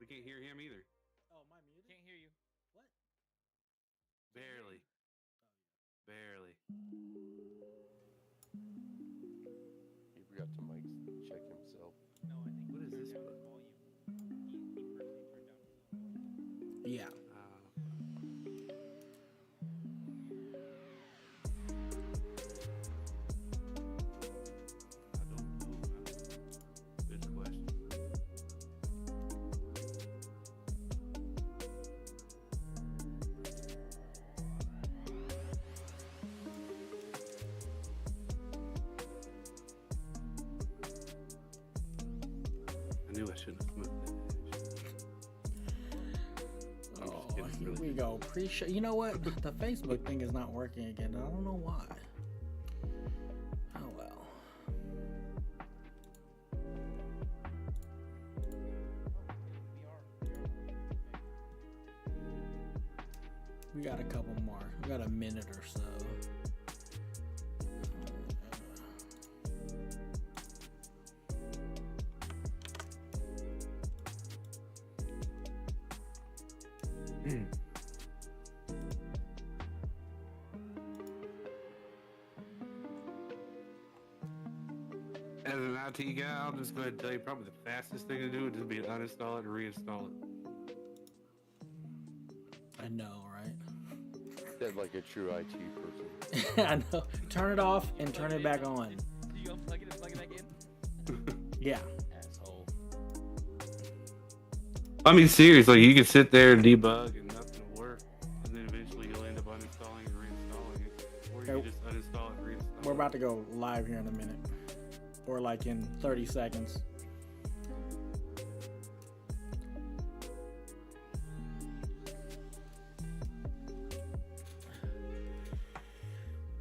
We can't hear him either. Oh, am I muted? Can't hear you. What? Barely. Barely. He forgot to mic check himself. No, I think What is he this turned down button? his volume. He personally turned down his volume. Yeah. I don't know. Good question. I knew I shouldn't have moved it. I'm Oh, just kidding, here really. we go. Appreciate. You know what? The Facebook thing is not working again. I don't know why. Oh well. We got a couple more. We got a minute or so. As an IT guy, I'll just go ahead and tell you probably the fastest thing to do would just be to uninstall it and reinstall it. I know, right? Said like a true IT person. I know. Turn it off and turn it back on. Do you unplug it and plug it back in? Yeah. Asshole. I mean, seriously, you can sit there and debug and nothing will work, and then eventually you'll end up uninstalling and reinstalling it, or you Okay. can just uninstall it and reinstall We're it. about to go live here in a minute. Or like in 30 seconds.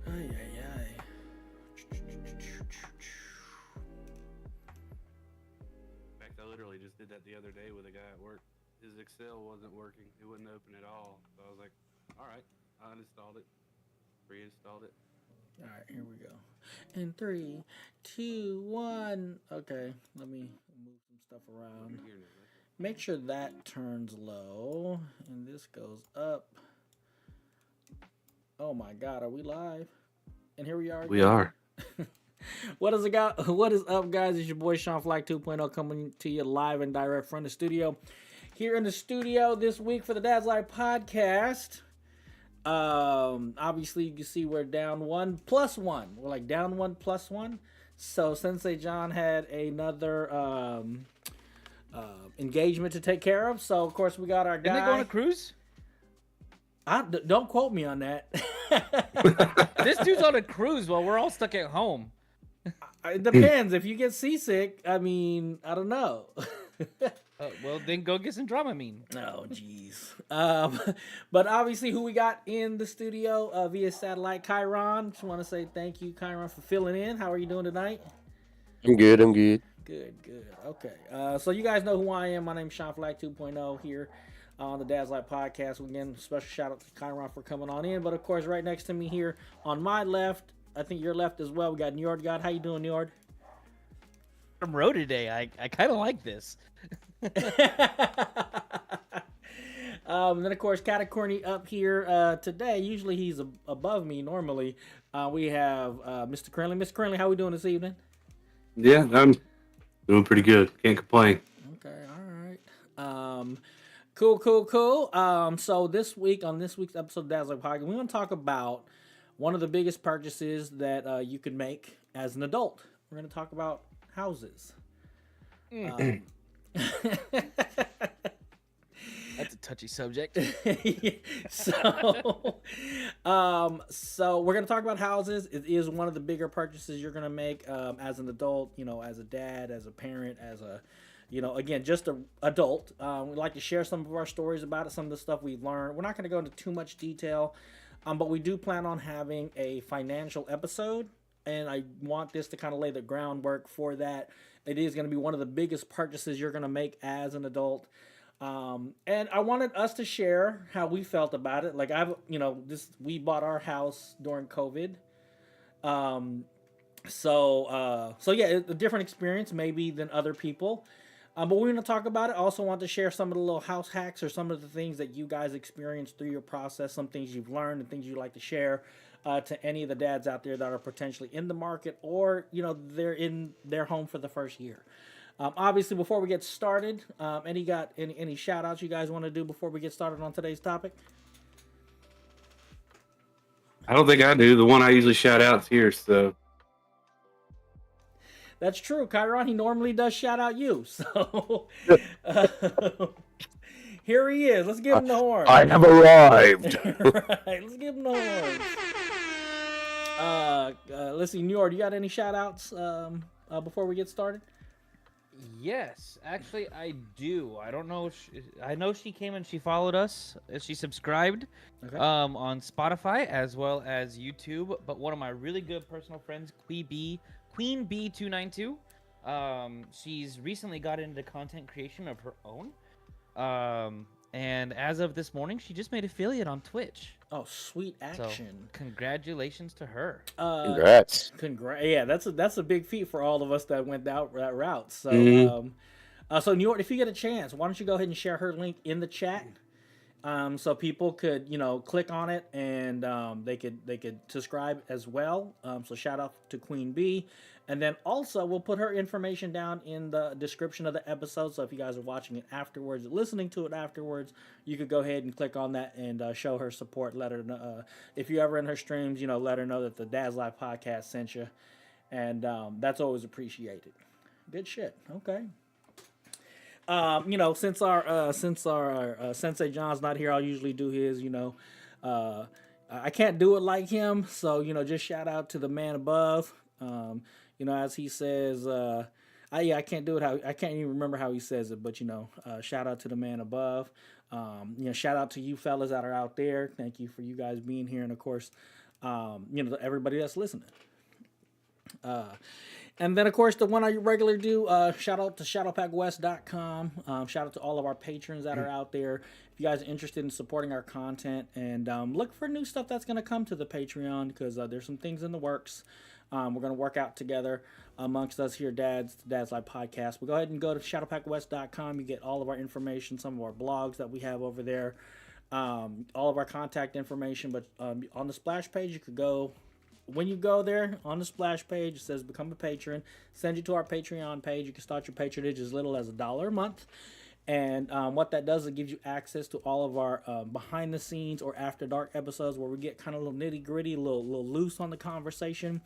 Ay, ay, ay. In fact, I literally just did that the other day with a guy at work. His Excel wasn't working; it wouldn't open at all. So I was like, "All right," I uninstalled it, reinstalled it. All right, here we go. In 3, 2, 1. Okay, let me move some stuff around. Here now. Make sure that turns low and this goes up. Oh my God, are we live? And here we are. We are. What is up, guys? It's your boy Sean Flac 2.0 coming to you live and direct from the studio. Here in the studio this week for the Dad's Life podcast. Obviously you can see we're down 1+1. We're like down 1+1. So Sensei Jon had another engagement to take care of. So of course we got our guy. Didn't they go on a cruise? Don't quote me on that. This dude's on a cruise while we're all stuck at home. It depends. If you get seasick, I mean, I don't know. Well, then go get some Dramamine. Oh, jeez. But obviously, who we got in the studio via satellite, Chiron. Just want to say thank you, Chiron, for filling in. How are you doing tonight? I'm good. Good. Okay. So you guys know who I am. My name's Sean Flac 2.0 here on the Dad's Life podcast. Again, special shout out to Chiron for coming on in. But of course, right next to me here on my left, I think your left as well, we got NjordGod. How you doing, Njord? From road today. I kind of like this. Then of course Catacorny up here today. Usually he's above me normally. We have Mr. Krinlee. Mr. Krinlee, how we doing this evening? Yeah, I'm doing pretty good. Can't complain. Okay, all right. Cool. So this week's episode of Dad's Life Podcast, we're going to talk about one of the biggest purchases that you can make as an adult. We're going to talk about houses. That's a touchy subject. So we're going to talk about houses. It is one of the bigger purchases you're going to make as an adult, as a dad, as a parent, as a, again, just an adult. We'd like to share some of our stories about it, some of the stuff we've learned. We're not going to go into too much detail, but we do plan on having a financial episode, and I want this to kind of lay the groundwork for that. It is going to be one of the biggest purchases you're going to make as an adult. And I wanted us to share how we felt about it. Like we bought our house during COVID. So yeah, it's a different experience maybe than other people. But we're going to talk about it. Also want to share some of the little house hacks or some of the things that you guys experienced through your process, some things you've learned and things you'd like to share to any of the dads out there that are potentially in the market or, they're in their home for the first year. Obviously, before we get started, any shout outs you guys want to do before we get started on today's topic? I don't think I do. The one I usually shout out's here, so. That's true. Chiron, he normally does shout out you. So here he is. Let's give him the horn. I have arrived. Right, let's give him the horn. Let's see, Njord, you got any shout outs before we get started? Yes, actually, I do. I don't know. I know she came and she followed us. She subscribed on Spotify as well as YouTube. But one of my really good personal friends, Queen B 292, she's recently got into content creation of her own. And as of this morning, she just made affiliate on Twitch. Oh, sweet action! So, congratulations to her. Congrats. Yeah, that's a big feat for all of us that went that route. So, so New York, if you get a chance, why don't you go ahead and share her link in the chat, so people could click on it and they could subscribe as well. So shout out to Queen B. And then also, we'll put her information down in the description of the episode. So if you guys are watching it afterwards, listening to it afterwards, you could go ahead and click on that and show her support. Let her know, if you're ever in her streams, let her know that the Dad's Life podcast sent you. And that's always appreciated. Good shit. Okay. Since our Sensei Jon's not here, I'll usually do his, I can't do it like him. So, just shout out to the man above. As he says, I can't do it I can't even remember how he says it, but shout out to the man above. Shout out to you fellas that are out there. Thank you for you guys being here, and of course, everybody that's listening. And then, of course, the one I regularly do, shout out to shadowpackwest.com. Shout out to all of our patrons that are out there. If you guys are interested in supporting our content, and look for new stuff that's going to come to the Patreon, because there's some things in the works. We're going to work out together amongst us here, Dad's Life Podcast. But go ahead and go to shadowpackwest.com. You get all of our information, some of our blogs that we have over there, all of our contact information. But on the splash page, you could go. When you go there, on the splash page, it says Become a Patron. Send you to our Patreon page. You can start your patronage as little as $1 a month. And what that does, it gives you access to all of our behind-the-scenes or after-dark episodes where we get kind of a little nitty-gritty, a little loose on the conversation.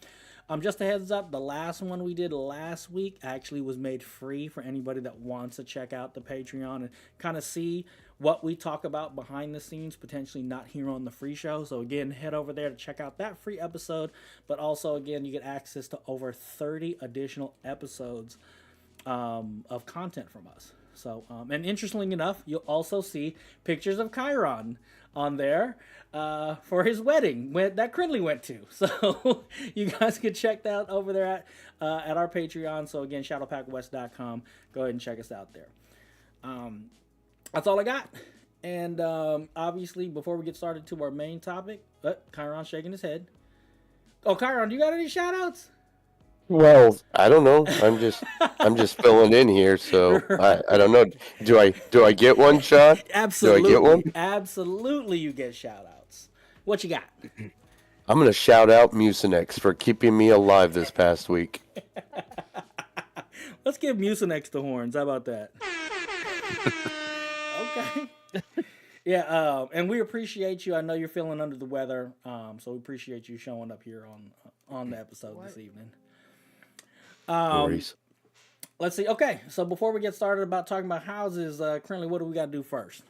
Just a heads up, the last one we did last week actually was made free for anybody that wants to check out the Patreon and kind of see what we talk about behind the scenes, potentially not here on the free show. So again, head over there to check out that free episode. But also, again, you get access to over 30 additional episodes of content from us. So, and interestingly enough, you'll also see pictures of Chiron on there for his wedding that Krinlee went to. So you guys can check that out over there at our Patreon. So again, shadowpackwest.com. Go ahead and check us out there. That's all I got. And obviously, before we get started to our main topic, Chiron's shaking his head. Oh, Chiron, do you got any shout outs? Well, I don't know. I'm just filling in here, so I don't know. Do I get one, Sean? Absolutely. Do I get one? Absolutely, you get shout outs. What you got? I'm gonna shout out Mucinex for keeping me alive this past week. Let's give Mucinex the horns. How about that? Okay. Yeah, and we appreciate you. I know you're feeling under the weather, so we appreciate you showing up here on the episode this evening. Let's see. Okay, so before we get started about talking about houses, Krinlee, what do we got to do first?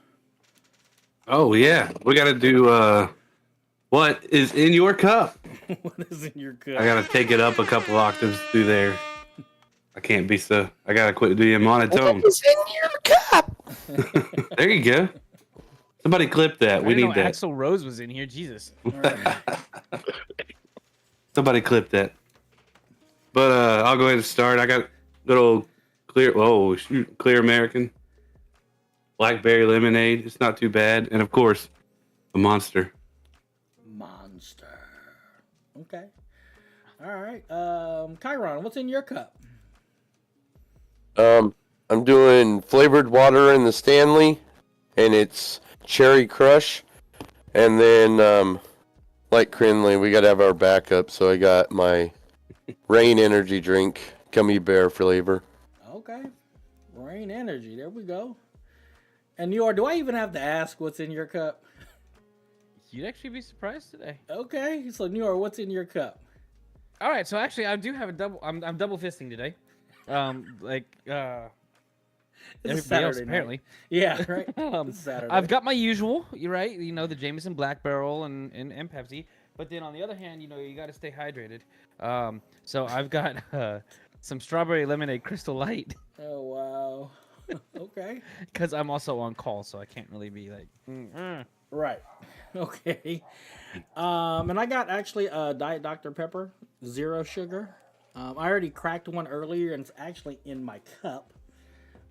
Oh yeah, we got to do what is in your cup. What is in your cup? I got to take it up a couple octaves through there. I can't be so. I got to quit doing monotone. What is in your cup? There you go. Somebody clip that. We need that. Axl Rose was in here. Jesus. Right. Somebody clip that. But I'll go ahead and start. I got good old clear American blackberry lemonade. It's not too bad, and of course, a Monster. Okay. All right. Chiron, what's in your cup? I'm doing flavored water in the Stanley, and it's cherry crush. And then, like Krinlee, we got to have our backup. So I got my Rain energy drink, gummy bear flavor. Okay. Rain Energy. There we go. And Njord, do I even have to ask what's in your cup? You'd actually be surprised today. Okay. So Njord, what's in your cup? All right, so actually, I do have a double. I'm double fisting today. It's Everybody else Saturday night. apparently. Yeah, right. Um, It's Saturday. I've got my usual. You're right. You know, the Jameson Black Barrel and Pepsi. But then on the other hand, you know, you got to stay hydrated. So I've got some strawberry lemonade Crystal Light Oh wow. Okay. because I'm also on call, so I can't really be like. Right. Okay. And I got actually a Diet Dr. Pepper, 0 sugar. I already cracked one earlier, and it's actually in my cup.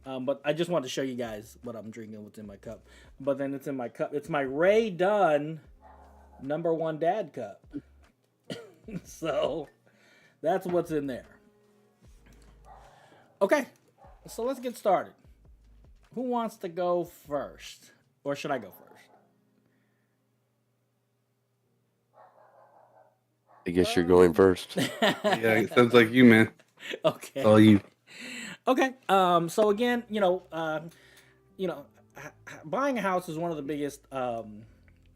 But I just wanted to show you guys what I'm drinking, what's in my cup. But then it's in my cup. It's my Ray Dunn #1 dad cup. So that's what's in there. Okay. So let's get started. Who wants to go first? Or should I go first? I guess you're going first. Yeah, it sounds like you, man. Okay. All you. Okay. So again, buying a house is one of the biggest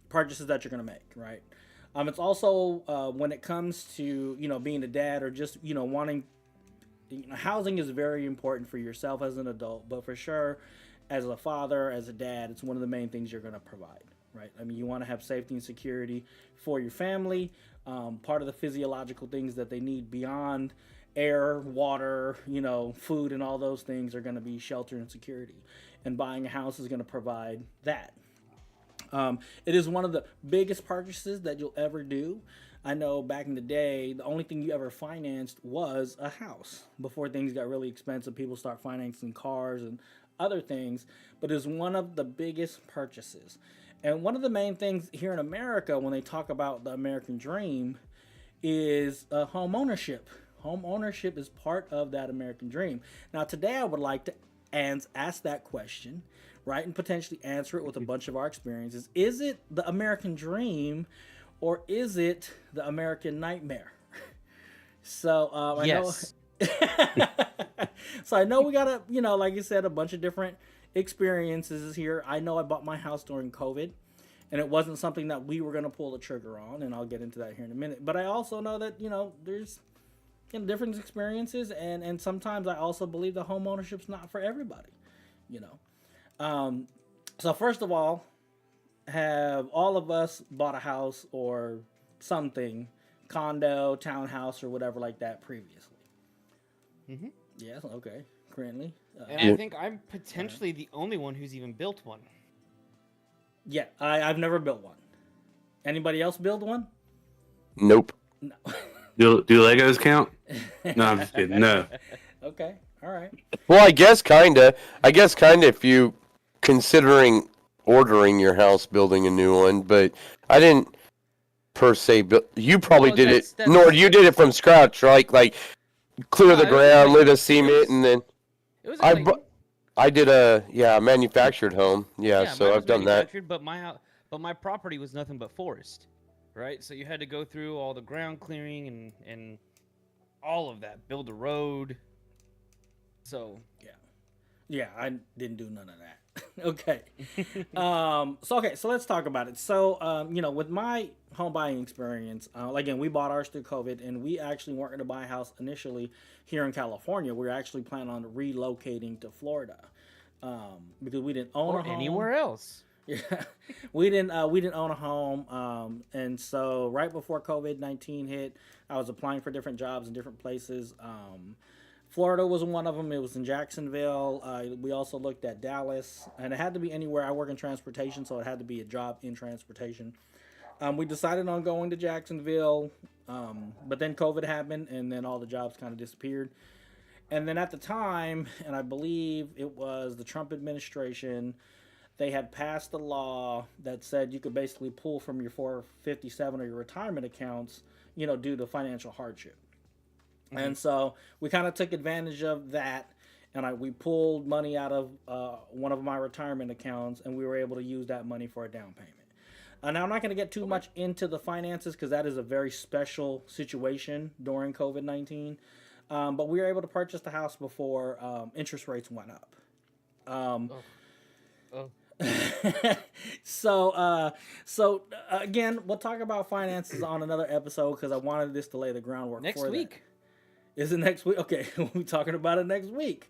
purchases that you're gonna make, right? It's also when it comes to being a dad or just wanting. Housing is very important for yourself as an adult, but for sure, as a father, as a dad, it's one of the main things you're gonna provide, right? I mean, you want to have safety and security for your family. Part of the physiological things that they need beyond air, water, food, and all those things are going to be shelter and security. And buying a house is going to provide that. It is one of the biggest purchases that you'll ever do. I know back in the day, the only thing you ever financed was a house. Before things got really expensive, people start financing cars and other things. But it's one of the biggest purchases. And one of the main things here in America, when they talk about the American dream, is home ownership. Home ownership is part of that American dream. Now, today I would like to ask that question, right, and potentially answer it with a bunch of our experiences. Is it the American dream, or is it the American nightmare? So Yes. So I know we got like you said, a bunch of different experiences here. I know I bought my house during COVID, and it wasn't something that we were going to pull the trigger on, and I'll get into that here in a minute. But I also know that there's different experiences, and sometimes I also believe that home ownership's not for everybody. So first of all, have all of us bought a house or something, condo, townhouse, or whatever like that previously? Mm-hmm. Yes. Okay. Currently. And I think I'm potentially the only one who's even built one. Yeah, I've never built one. Anybody else build one? Nope. No. Do Legos count? No, I'm just kidding. No. Okay. All right. Well, I guess kinda if you considering ordering your house, building a new one, but I didn't per se build. You probably Well, did that's- it. Nor you did it from scratch, right? Like clear No, the it was ground, like- lay the cement, and then It was I like, bu- I did a manufactured home. Yeah, mine so was I've done that. manufactured, but my property was nothing but forest, right? So you had to go through all the ground clearing and all of that, build a road. So Yeah, I didn't do none of that. Okay. So let's talk about it. So, with my home buying experience, again, we bought ours through COVID, and we actually weren't going to buy a house initially here in California. We were actually planning on relocating to Florida because we didn't own a or home anywhere else. Yeah, we didn't own a home, and so right before COVID-19 hit, I was applying for different jobs in different places. Florida was one of them. It was in Jacksonville. We also looked at Dallas, and it had to be anywhere. I work in transportation, so it had to be a job in transportation. We decided on going to Jacksonville, but then COVID happened, and then all the jobs kind of disappeared. And then at the time, and I believe it was the Trump administration, they had passed a law that said you could basically pull from your 457 or your retirement accounts, due to financial hardship. And so we kind of took advantage of that, and we pulled money out of one of my retirement accounts, and we were able to use that money for a down payment. Now, I'm not going to get too much into the finances because that is a very special situation during COVID-19. But we were able to purchase the house before interest rates went up. So again, we'll talk about finances on another episode because I wanted this to lay the groundwork Next for week. That. Is it next week? Okay, we'll be talking about it next week.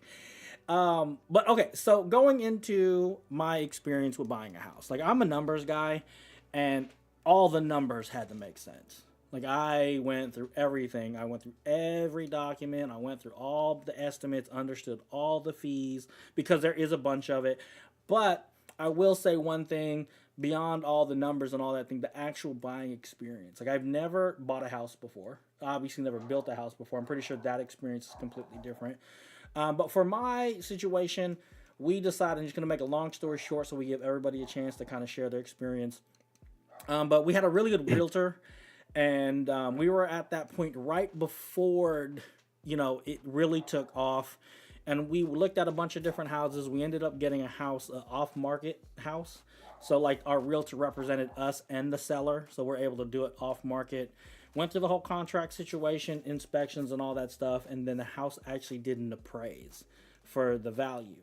But okay, so going into my experience with buying a house, like I'm a numbers guy, and all the numbers had to make sense. Like I went through everything. I went through every document. I went through all the estimates, understood all the fees because there is a bunch of it. But I will say one thing beyond all the numbers and all that thing, the actual buying experience. Like I've never bought a house before. Obviously never built a house before. I'm pretty sure that experience is completely different. But for my situation, we decided, I'm just going to make a long story short so we give everybody a chance to kind of share their experience. But we had a really good realtor, and we were at that point right before, it really took off. And we looked at a bunch of different houses. We ended up getting a house, an off-market house. So, like, our realtor represented us and the seller, so we're able to do it off-market. Went through the whole contract situation, inspections, and all that stuff, and then the house actually didn't appraise for the value.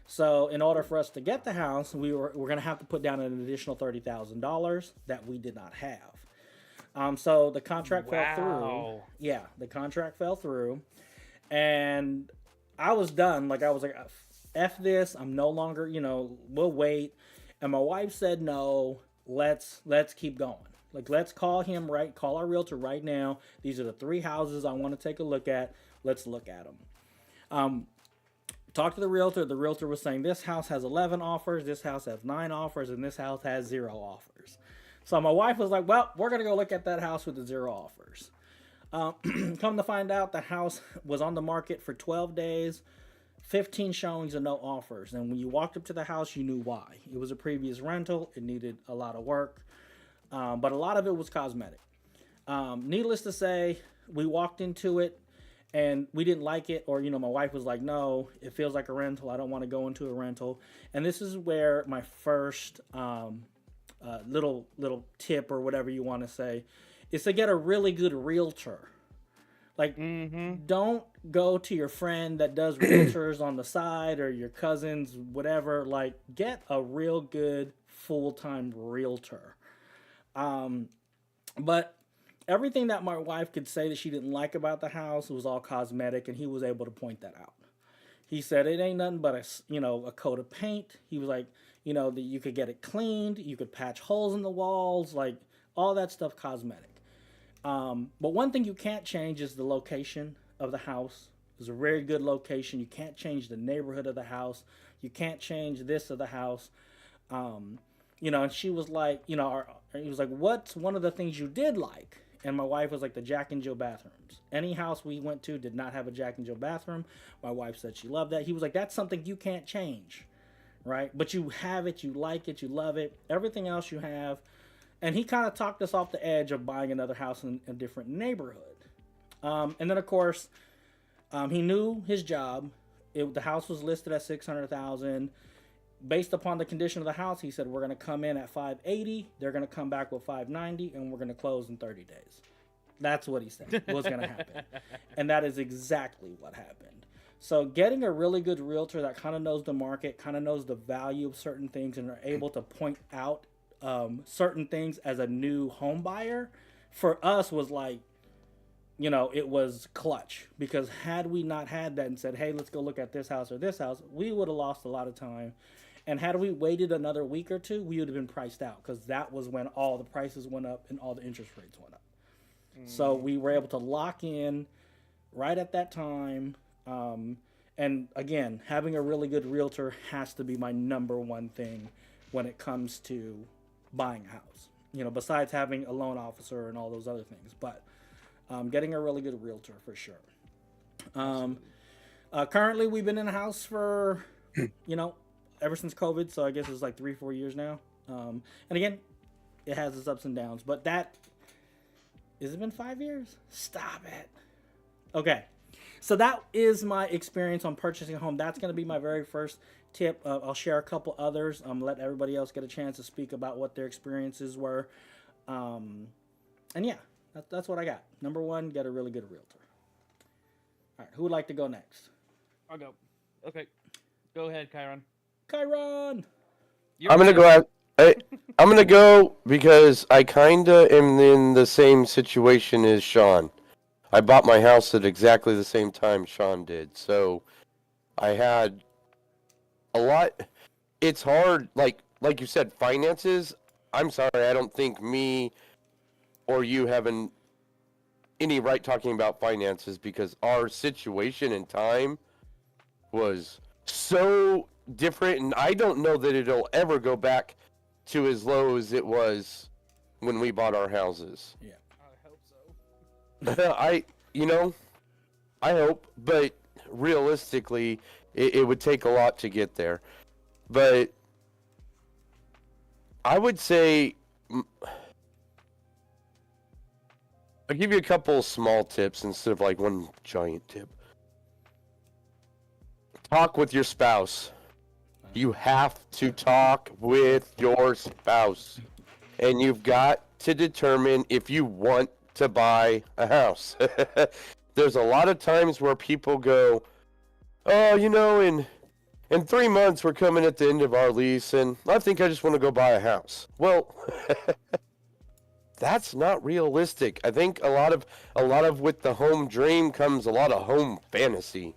So in order for us to get the house, we're going to have to put down an additional $30,000 that we did not have. So the contract fell through. Yeah, the contract fell through. And I was done. Like I was like, F this. I'm no longer, we'll wait. And my wife said, no, let's keep going. Like, let's call our realtor right now. These are the 3 houses I want to take a look at. Let's look at them. Talked to the realtor. The realtor was saying this house has 11 offers, this house has 9 offers, and this house has 0 offers. So my wife was like, well, we're going to go look at that house with the 0 offers. Come to find out, the house was on the market for 12 days, 15 showings and no offers. And when you walked up to the house, you knew why. It was a previous rental. It needed a lot of work, but a lot of it was cosmetic. Needless to say, we walked into it, and we didn't like it, or, my wife was like, no, it feels like a rental. I don't want to go into a rental. And this is where my first little tip or whatever you want to say is to get a really good realtor. Like, don't go to your friend that does realtors on the side or your cousins, whatever. Like, get a real good full-time realtor. But everything that my wife could say that she didn't like about the house was all cosmetic, and he was able to point that out. He said it ain't nothing but a coat of paint. He was like, that you could get it cleaned, you could patch holes in the walls, like all that stuff cosmetic. But one thing you can't change is the location of the house. It's a very good location. You can't change the neighborhood of the house. You can't change this of the house. And she was like, he was like, what's one of the things you did like? And my wife was like, the Jack and Jill bathrooms. Any house we went to did not have a Jack and Jill bathroom. My wife said she loved that. He was like, that's something you can't change, right? But you have it, you like it, you love it. Everything else you have. And he kind of talked us off the edge of buying another house in a different neighborhood. And then, of course, he knew his job. The house was listed at $600,000. Based upon the condition of the house, he said, we're going to come in at $580. They're going to come back with $590, and we're going to close in 30 days. That's what he said was going to happen. And that is exactly what happened. So getting a really good realtor that kind of knows the market, kind of knows the value of certain things, and are able to point out certain things as a new home buyer, for us was like, it was clutch. Because had we not had that and said, hey, let's go look at this house or this house, we would have lost a lot of time. And had we waited another week or two, we would have been priced out, because that was when all the prices went up and all the interest rates went up. So we were able to lock in right at that time. And again, having a really good realtor has to be my number one thing when it comes to buying a house, besides having a loan officer and all those other things. But getting a really good realtor for sure. Currently, we've been in a house for, ever since COVID, so I guess it's like 3-4 years now. And again, it has its ups and downs, but has it been 5 years? Stop it. Okay, So that is my experience on purchasing a home. That's going to be my very first tip. I'll share a couple others. Let everybody else get a chance to speak about what their experiences were. And yeah, that's what I got. Number one, get a really good realtor. All right, who would like to go next? I'll go. Okay. Go ahead, Chiron. Chiron! I'm gonna go out. I'm gonna go because I kinda am in the same situation as Sean. I bought my house at exactly the same time Sean did, so I had a lot. It's hard, like you said, finances. I'm sorry, I don't think me or you have any right talking about finances because our situation and time was so different, and I don't know that it'll ever go back to as low as it was when we bought our houses. Yeah. I hope so. I hope, but realistically, it would take a lot to get there. But I would say, I'll give you a couple small tips instead of like one giant tip. Talk with your spouse. You have to talk with your spouse. And you've got to determine if you want to buy a house. There's a lot of times where people go, oh, in 3 months we're coming at the end of our lease and I think I just want to go buy a house. Well, that's not realistic. I think a lot of with the home dream comes a lot of home fantasy.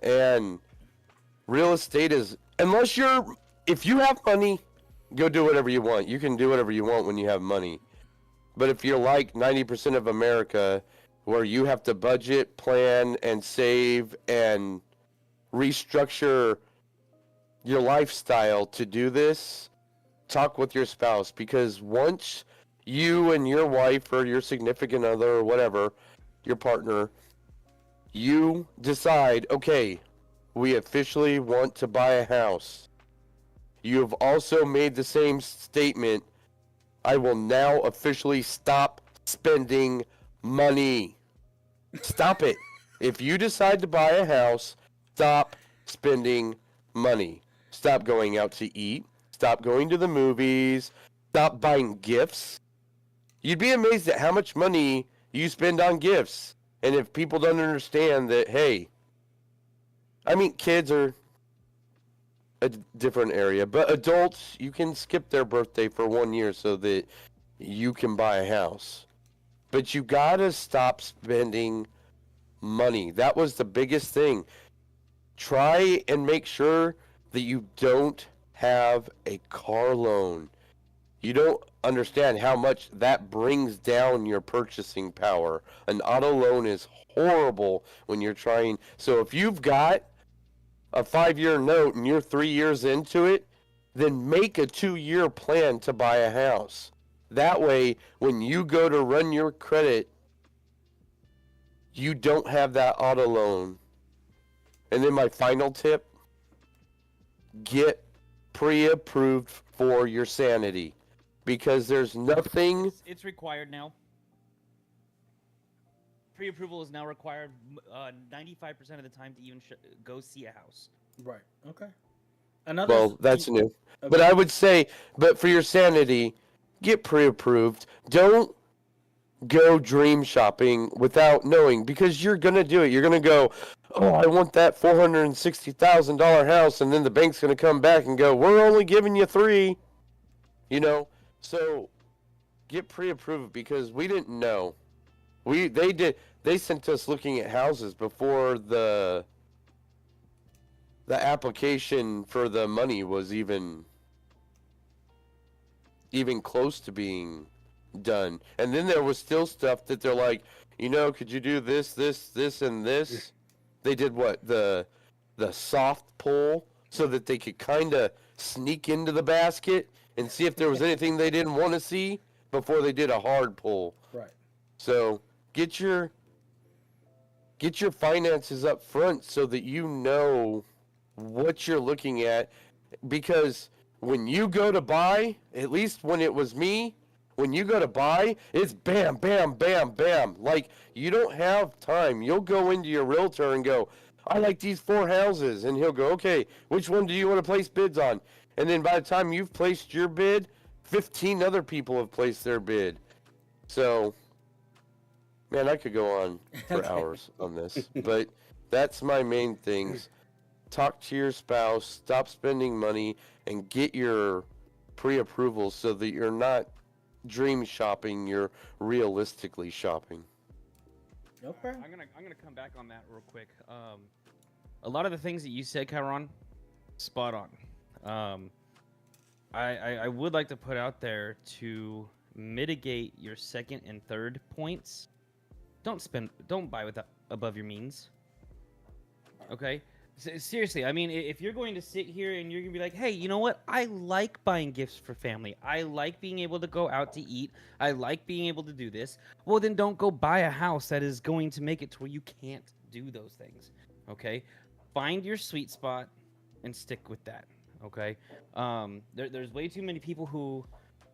And real estate is, if you have money, go do whatever you want. You can do whatever you want when you have money. But if you're like 90% of America, where you have to budget, plan, and save, and restructure your lifestyle to do this, talk with your spouse. Because once you and your wife or your significant other or whatever, your partner, you decide, okay, we officially want to buy a house. You have also made the same statement, I will now officially stop spending money. Stop it. If you decide to buy a house, stop spending money. Stop going out to eat. Stop going to the movies. Stop buying gifts. You'd be amazed at how much money you spend on gifts. And if people don't understand that, hey, I mean, kids are a different area, but adults, you can skip their birthday for 1 year so that you can buy a house. But you gotta stop spending money. That was the biggest thing. Try and make sure that you don't have a car loan. You don't understand how much that brings down your purchasing power. An auto loan is horrible when you're trying. So if you've got a 5-year note and you're 3 years into it, then make a 2-year plan to buy a house. That way, when you go to run your credit, you don't have that auto loan. And then my final tip, get pre-approved for your sanity. Because there's nothing... It's required now. Pre-approval is now required 95% of the time to even go see a house. Right. Okay. Well, that's new. Okay. But I would say, but for your sanity, get pre-approved. Don't go dream shopping without knowing, because you're going to do it. You're going to go, oh, I want that $460,000 house, and then the bank's going to come back and go, we're only giving you 3. So get pre-approved, because we didn't know. They sent us looking at houses before the application for the money was even close to being done. And then there was still stuff that they're like, could you do this, and this? They did what? The soft pull, so that they could kind of sneak into the basket and see if there was anything they didn't want to see before they did a hard pull. Right. So get your finances up front so that you know what you're looking at, because when you go to buy, at least when it was me, When you go to buy, it's bam, bam, bam, bam. Like, you don't have time. You'll go into your realtor and go, I like these 4 houses. And he'll go, okay, which one do you want to place bids on? And then by the time you've placed your bid, 15 other people have placed their bid. So, man, I could go on for hours on this. But that's my main things. Talk to your spouse, stop spending money, and get your pre-approval so that you're not dream shopping, you're realistically shopping. Okay. I'm gonna come back on that real quick. A lot of the things that you said, Chiron, spot on. I would like to put out there to mitigate your second and third points. Don't buy without above your means. Okay. Seriously, I mean, if you're going to sit here and you're going to be like, hey, you know what? I like buying gifts for family. I like being able to go out to eat. I like being able to do this. Well, then don't go buy a house that is going to make it to where you can't do those things. Okay? Find your sweet spot and stick with that. Okay? There's way too many people who,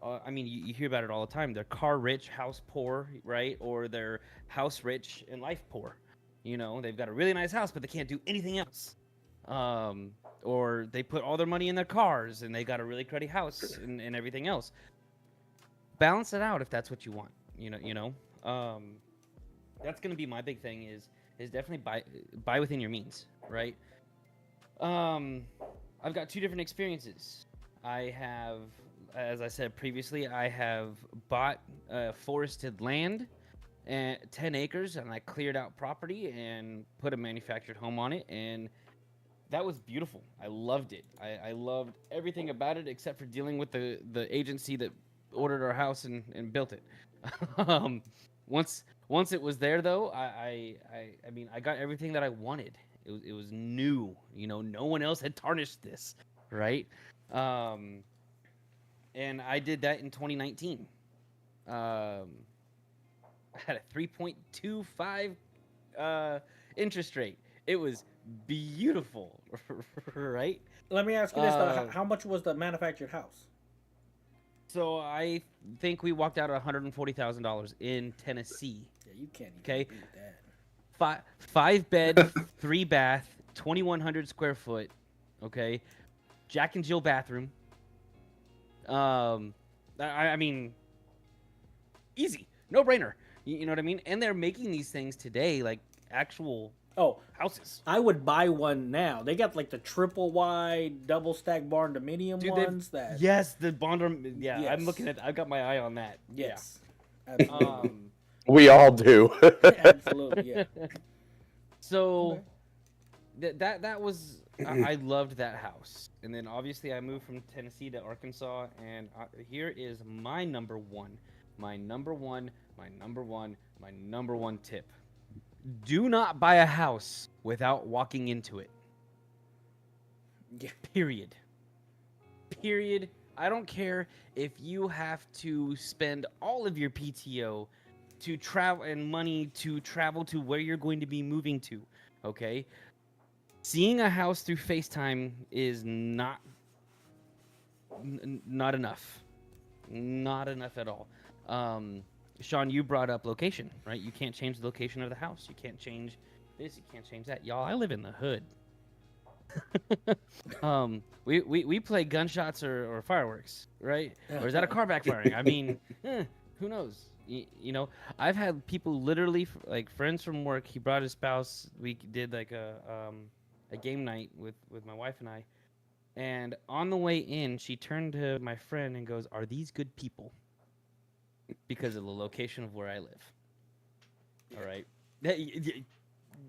I mean, you hear about it all the time. They're car rich, house poor, right? Or they're house rich and life poor. You know, they've got a really nice house, but they can't do anything else. Or they put all their money in their cars, and they got a really cruddy house and everything else. Balance it out if that's what you want. You know. That's gonna be my big thing. Is definitely buy within your means, right? I've got 2 different experiences. I have, as I said previously, I have bought forested land. And 10 acres, and I cleared out property and put a manufactured home on it, and that was beautiful. I loved it. I loved everything about it except for dealing with the agency that ordered our house and built it. Once it was there, though, I mean, I got everything that I wanted. It was new. You know, no one else had tarnished this, right? And I did that in 2019. I had a 3.25 interest rate. It was beautiful, right? Let me ask you this though: how much was the manufactured house? So I think we walked out at $140,000 in Tennessee. Yeah, you can't even Okay. beat that. 5 bed, 3 bath, 2,100 square foot. Okay, Jack and Jill bathroom. I mean, easy, no brainer. You know what I mean? And they're making these things today, like actual houses. I would buy one now. They got like the triple wide, double stack barn dominium ones. That yes, the bond. Yeah, Yes. I'm looking at. I've got my eye on that. yes, Yeah. absolutely, We all do. absolutely, yeah. So that was I loved that house, and then obviously I moved from Tennessee to Arkansas, and here is my number one tip. Do not buy a house without walking into it. Yeah. Period. I don't care if you have to spend all of your PTO to travel and money to travel to where you're going to be moving to, okay? Seeing a house through FaceTime is not enough. Not enough at all. Sean, you brought up location, right? You can't change the location of the house. You can't change this. You can't change that. Y'all, I live in the hood. We play gunshots or fireworks, right? Or is that a car backfiring? I mean, who knows? You know, I've had people literally, like friends from work. He brought his spouse. We did like a game night with my wife and I. And on the way in, she turned to my friend and goes, "Are these good people?" Because of the location of where I live. All right. Yep.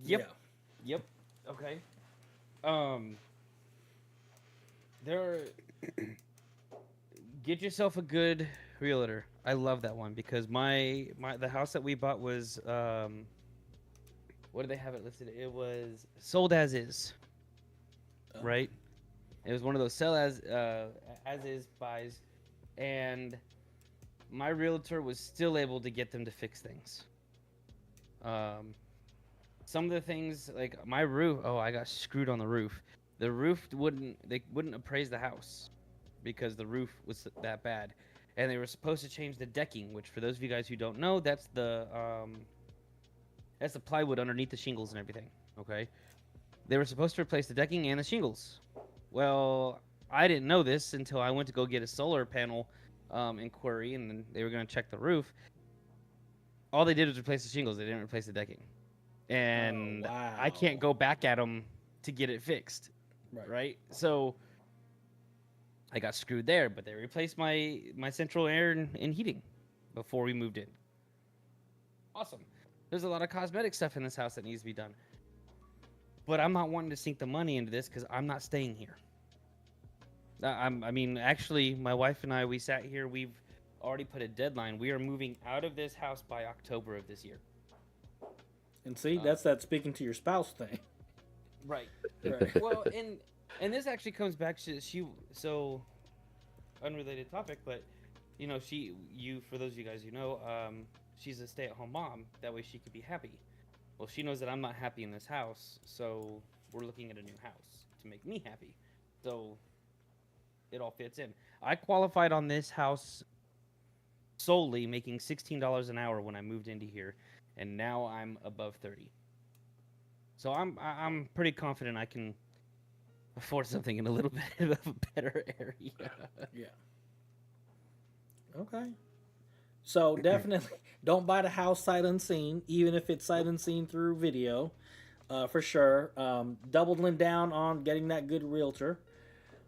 Yeah. Yep. Okay. Get yourself a good realtor. I love that one because the house that we bought was what did they have it listed? It was sold as is. Right? It was one of those sell as is buys, and my realtor was still able to get them to fix things. Some of the things, like my roof, I got screwed on the roof. The roof wouldn't appraise the house because the roof was that bad. and they were supposed to change the decking, which for those of you guys who don't know, that's the plywood underneath the shingles and everything. Okay, they were supposed to replace the decking and the shingles. Well, I didn't know this until I went to go get a solar panel inquiry, and then they were going to check the roof. All they did was replace the shingles. They didn't replace the decking, and I can't go back at them to get it fixed. Right? So I got screwed there, but they replaced my central air and heating before we moved in. Awesome. There's a lot of cosmetic stuff in this house that needs to be done. But I'm not wanting to sink the money into this because I'm not staying here. I mean, actually, my wife and I, we sat here. We've already put a deadline. We are moving out of this house by October of this year. And see, that's that speaking to your spouse thing. Right. Well, and this actually comes back to so unrelated topic, but you know, for those of you guys who know, she's a stay-at-home mom. That way she could be happy. Well, she knows that I'm not happy in this house, so we're looking at a new house to make me happy. So it all fits in. I qualified on this house solely making $16 an hour when I moved into here, and now I'm above 30. So I'm pretty confident I can afford something in a little bit of a better area. Yeah. Okay. So definitely don't buy the house sight unseen, even if it's sight unseen through video, for sure. Doubling down on getting that good realtor.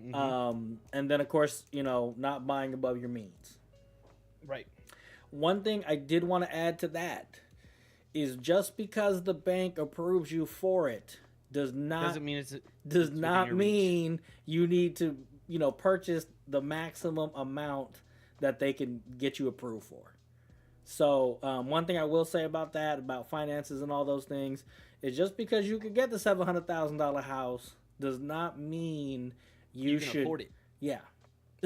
Mm-hmm. And then, of course, you know, not buying above your means. Right. One thing I did want to add to that is just because the bank approves you for it does not mean you need to, you know, purchase the maximum amount that they can get you approved for. So one thing I will say about that, about finances and all those things, is just because you could get the $700,000 house does not mean you should afford it. Yeah.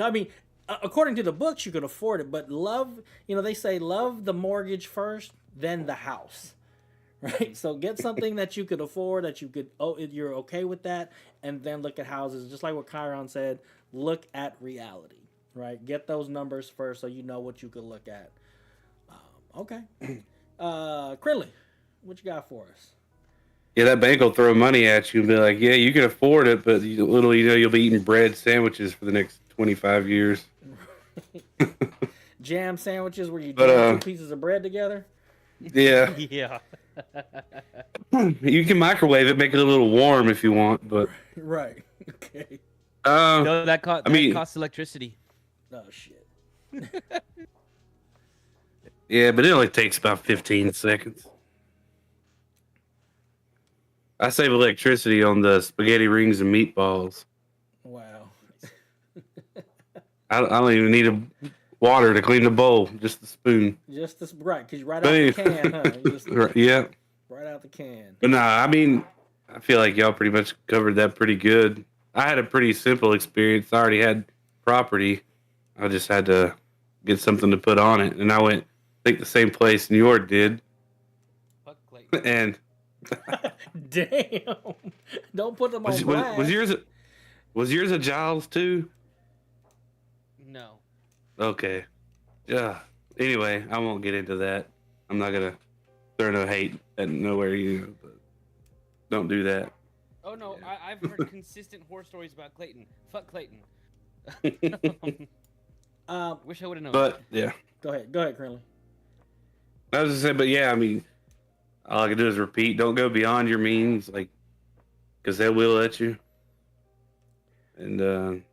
I mean, according to the books, you could afford it, but love, you know, they say love the mortgage first, then the house. Right? So get something that you could afford, that you could, you're okay with that, and then look at houses. Just like what Chiron said, look at reality, right? Get those numbers first so you know what you could look at. Okay. Krinlee, what you got for us? Yeah, that bank will throw money at you and be like, yeah, you can afford it, but little you know, you'll be eating bread sandwiches for the next 25 years. Jam sandwiches where you jam two pieces of bread together? Yeah. Yeah. You can microwave it, make it a little warm if you want, but right. Okay. No, that costs electricity. Oh shit. Yeah, but it only takes about 15 seconds. I save electricity on the spaghetti rings and meatballs. Wow. I don't even need water to clean the bowl, just the spoon. Just this, right? Because right out the can, huh? Yeah. Right out the can. But nah, I mean, I feel like y'all pretty much covered that pretty good. I had a pretty simple experience. I already had property. I just had to get something to put on it, and I went, I think the same place Njord did. Fuck Clayton. And damn, don't put them on blast. Was yours a Giles too? No. Okay. Yeah. Anyway, I won't get into that. I'm not gonna throw no hate at nowhere, but don't do that. Oh no, I've heard consistent horror stories about Clayton. Fuck Clayton. Wish I would have known. But yeah. Go ahead, Krinlee. I was just saying, but yeah, I mean, all I can do is repeat. Don't go beyond your means, like, because they will let you. And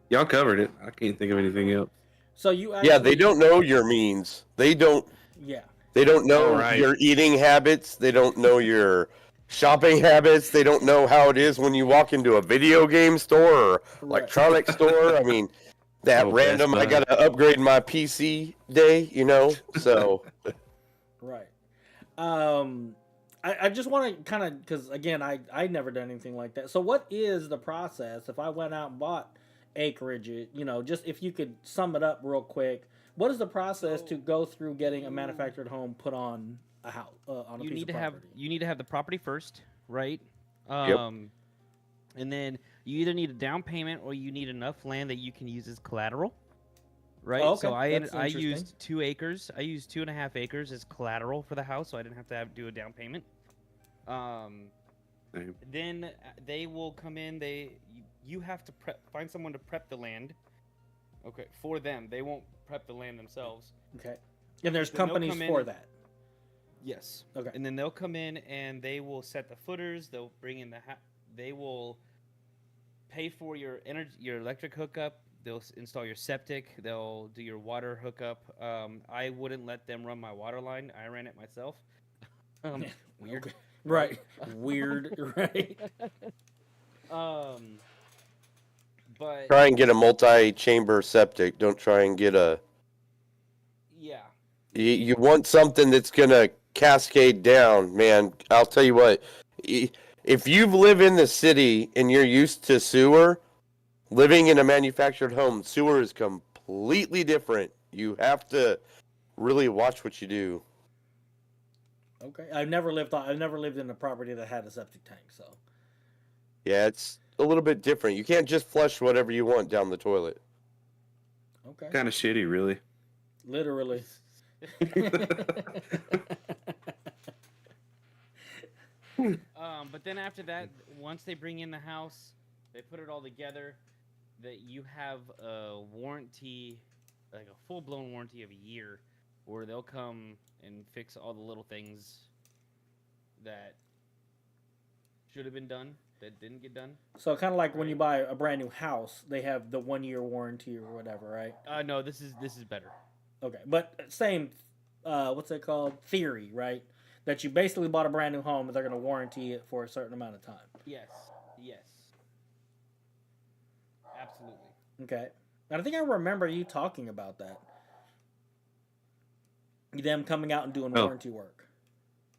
y'all covered it. I can't think of anything else. So you actually, they don't know your means. They don't. Yeah. They don't know your eating habits. They don't know your shopping habits. They don't know how it is when you walk into a video game store or electronics store. I mean, that random, I got to upgrade my PC day, so. Right. I just want to kind of, because again, I never done anything like that. So what is the process if I went out and bought acreage, just if you could sum it up real quick, what is the process to go through getting a manufactured home put on a house, on a piece of property? You need to have the property first, right? Yep. And then you either need a down payment or you need enough land that you can use as collateral. right? Oh, So okay. That's I interesting. used 2 acres. I used 2.5 acres as collateral for the house, so I didn't have to do a down payment. Same. Then they will come in. You have to find someone to prep the land. Okay, for them. They won't prep the land themselves. Okay. And there's Then they'll companies come in for and- that. Yes. Okay. And then they'll come in and they will set the footers. They'll bring in they will pay for your electric hookup. They'll install your septic. They'll do your water hookup. I wouldn't let them run my water line. I ran it myself. Weird. Okay. Right. Weird. Right. But Try and get a multi-chamber septic. Don't try and get a. yeah. You want something that's gonna cascade down, man. I'll tell you what. If you live in the city and you're used to sewer, living in a manufactured home, sewer is completely different. You have to really watch what you do. Okay. I've never lived in a property that had a septic tank, so. Yeah, it's a little bit different. You can't just flush whatever you want down the toilet. Okay. Kind of shitty, really. Literally. But then after that, once they bring in the house, they put it all together. That you have a warranty, like a full-blown warranty of a year, where they'll come and fix all the little things that should have been done that didn't get done. So kind of like when you buy a brand new house, they have the 1-year warranty or whatever, right? No, this is better. Okay, but same, what's it called? Theory, right? That you basically bought a brand new home and they're going to warranty it for a certain amount of time. Yes. Absolutely. Okay. And I think I remember you talking about that. Them coming out and doing Oh. warranty work.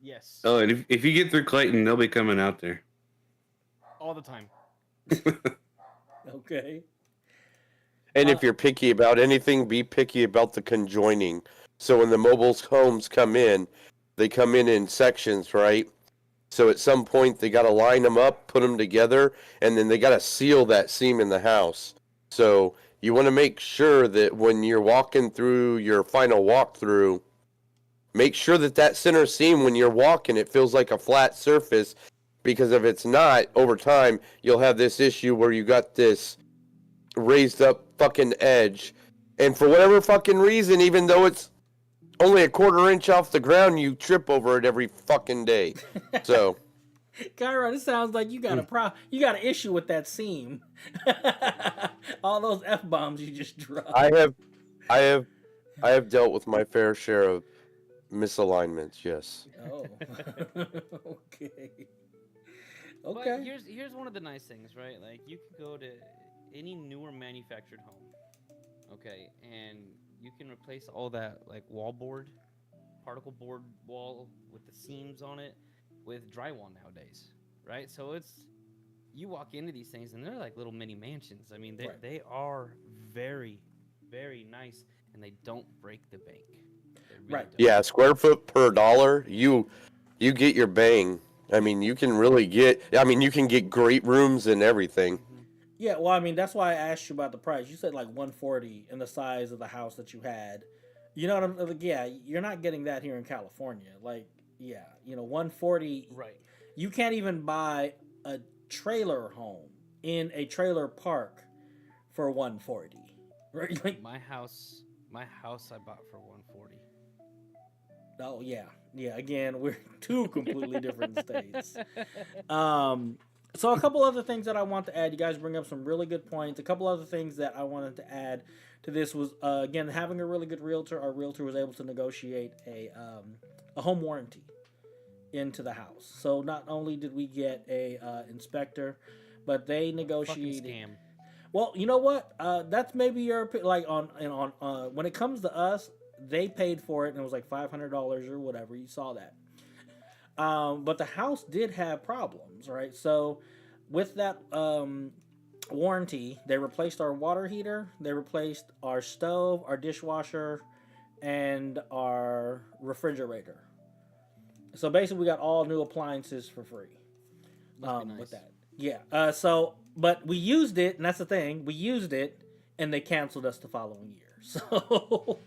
Yes. Oh, and if you get through Clayton, they'll be coming out there. All the time. Okay. And if you're picky about anything, be picky about the conjoining. So when the mobile homes come in, they come in sections, right? So at some point, they got to line them up, put them together, and then they got to seal that seam in the house. So you want to make sure that when you're walking through your final walkthrough, make sure that that center seam, when you're walking, it feels like a flat surface. Because if it's not, over time, you'll have this issue where you got this raised up fucking edge. And for whatever fucking reason, even though it's only a 1/4 inch off the ground, you trip over it every fucking day. So, Kyron, it sounds like you got you got an issue with that seam. All those F-bombs you just dropped. I have dealt with my fair share of misalignments, yes. Oh. Okay. But Okay. here's one of the nice things, right? Like you can go to any newer manufactured home, okay, and you can replace all that like particle board wall with the seams on it with drywall nowadays, right? So you walk into these things and they're like little mini mansions. I mean, they are very, very nice, and they don't break the bank. They really Right. don't. Yeah, square foot per dollar, you get your bang. I mean, you can get great rooms and everything. Yeah, well, I mean, that's why I asked you about the price. You said like 140 in the size of the house that you had. You know what I'm like? Yeah, you're not getting that here in California. Like, yeah, 140. Right. You can't even buy a trailer home in a trailer park for 140. Right? Like, My house I bought for 140. oh yeah. Yeah, again, we're two completely different states. So a couple other things that I want to add. You guys bring up some really good points. A couple other things that I wanted to add to this was, again, having a really good realtor. Our realtor was able to negotiate a home warranty into the house. So not only did we get a inspector, but they negotiated. Fucking scam. Well, you know what? That's maybe your like on when it comes to us, they paid for it and it was like $500 or whatever. You saw that. But the house did have problems, right? So with that warranty, they replaced our water heater, they replaced our stove, our dishwasher, and our refrigerator. So basically, we got all new appliances for free. Must be nice. With that, yeah. But we used it, and that's the thing. We used it, and they canceled us the following year. So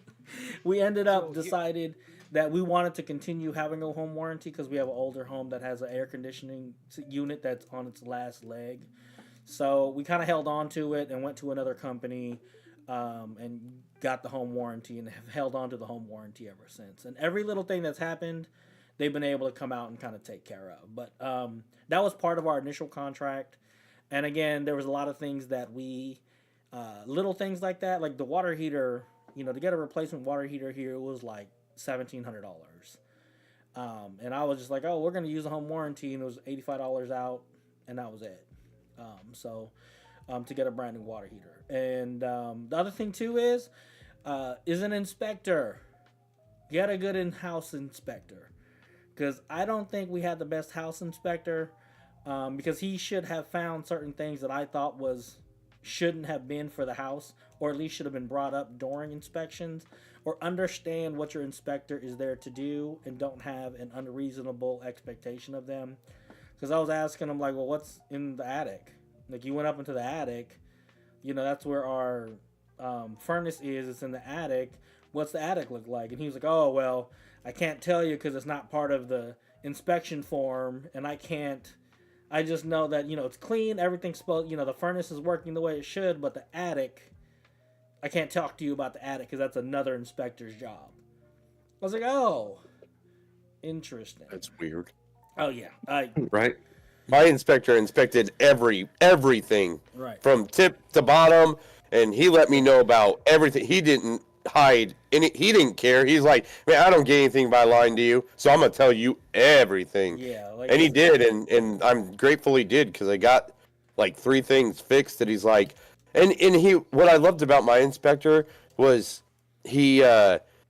we ended up decided that we wanted to continue having a home warranty because we have an older home that has an air conditioning unit that's on its last leg. So we kind of held on to it and went to another company and got the home warranty and have held on to the home warranty ever since. And every little thing that's happened, they've been able to come out and kind of take care of. But that was part of our initial contract. And again, there was a lot of things that we, little things like that, like the water heater, to get a replacement water heater here, it was like $1,700. And I was just like, oh, we're going to use a home warranty, and it was $85 out, and that was it. To get a brand new water heater. And the other thing too is an inspector. Get a good in-house inspector, because I don't think we had the best house inspector, because he should have found certain things that I thought shouldn't have been for the house, or at least should have been brought up during inspections, or understand what your inspector is there to do and don't have an unreasonable expectation of them. Because I was asking him, like, well, what's in the attic? Like, you went up into the attic, that's where our furnace is. It's in the attic. What's the attic look like? And he was like, oh, well, I can't tell you because it's not part of the inspection form, and I just know that, it's clean, everything's supposed, the furnace is working the way it should, but the attic, I can't talk to you about the attic because that's another inspector's job. I was like, oh, interesting. That's weird. Oh, yeah. Right. My inspector inspected everything, Right. from tip to bottom, and he let me know about everything. He didn't hide any. He didn't care. He's like, man, I don't get anything by lying to you, so I'm gonna tell you everything. Yeah. And he did, and I'm grateful he did, because I got like 3 things fixed that he's like, and he. What I loved about my inspector was he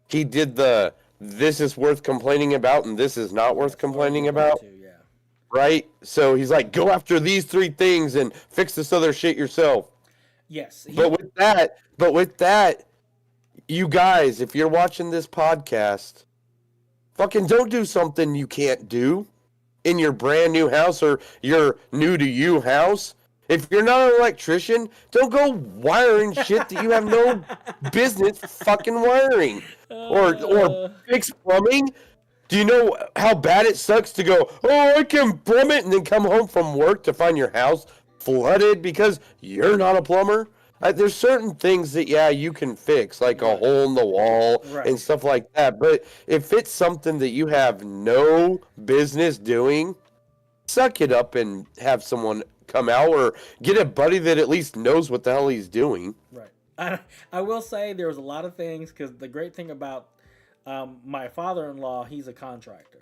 did the this is worth complaining about and this is not worth complaining about. Too, yeah. Right? So he's like, go after these 3 things and fix this other shit yourself. Yes. But with that, you guys, if you're watching this podcast, fucking don't do something you can't do in your brand new house or your new to you house. If you're not an electrician, don't go wiring shit that you have no business fucking wiring. Or fix plumbing. Do you know how bad it sucks to go, oh, I can plumb it, and then come home from work to find your house flooded because you're not a plumber? There's certain things that, yeah, you can fix, like a hole in the wall and stuff like that. But if it's something that you have no business doing, suck it up and have someone come out, or get a buddy that at least knows what the hell he's doing. Right. I will say there was a lot of things, because the great thing about my father-in-law, he's a contractor.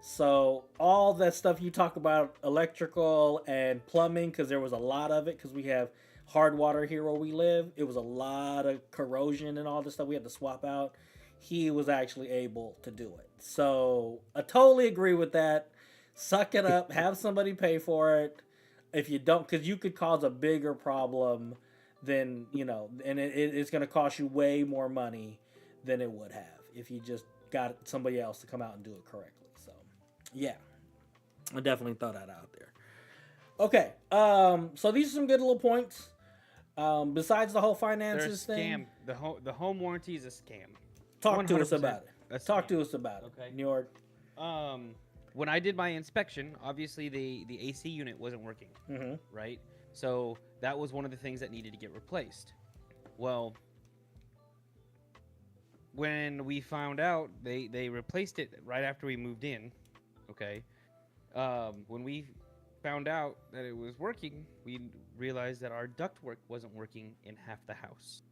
So all that stuff you talk about, electrical and plumbing, because there was a lot of it, because we have hard water here where we live. It was a lot of corrosion and all this stuff we had to swap out. He was actually able to do it. So I totally agree with that. Suck it up. Have somebody pay for it. If you don't, because you could cause a bigger problem than, and it's going to cost you way more money than it would have if you just got somebody else to come out and do it correctly. So, yeah, I definitely throw that out there. Okay, so these are some good little points. Besides the whole finances thing, the home warranty is a scam. Talk to us about it. Talk to us about it. Okay. Njord. When I did my inspection, obviously the AC unit wasn't working, right? So that was one of the things that needed to get replaced. Well, when we found out, they replaced it right after we moved in, okay? When we found out that it was working, we realized that our ductwork wasn't working in half the house.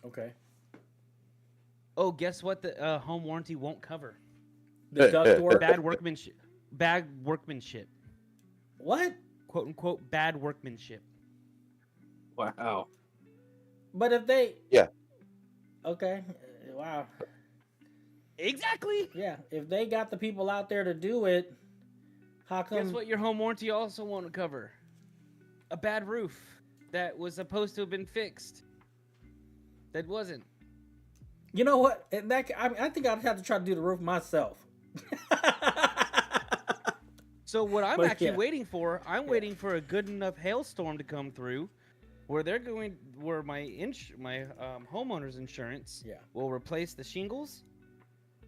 Okay. Oh, guess what the home warranty won't cover? The ductwork? Bad workmanship. What? Quote unquote bad workmanship. Wow. But if they... Yeah. Okay. Wow. Exactly. Yeah. If they got the people out there to do it, how come... Guess what your home warranty also won't cover? A bad roof that was supposed to have been fixed. That wasn't. You know what? I think I'd have to try to do the roof myself. So what I'm waiting for, waiting for a good enough hailstorm to come through where my homeowner's insurance will replace the shingles,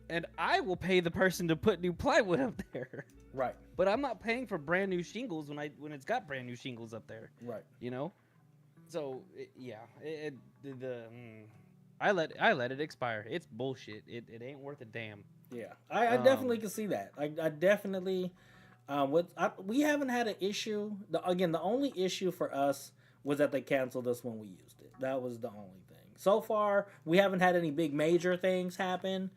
and I will pay the person to put new plywood up there. Right. But I'm not paying for brand new shingles when it's got brand new shingles up there. Right. You know. So I let it expire. It's bullshit. It ain't worth a damn. Yeah, I definitely can see that. I definitely, we haven't had an issue. The only issue for us was that they canceled us when we used it. That was the only thing. So far, we haven't had any big major things happen.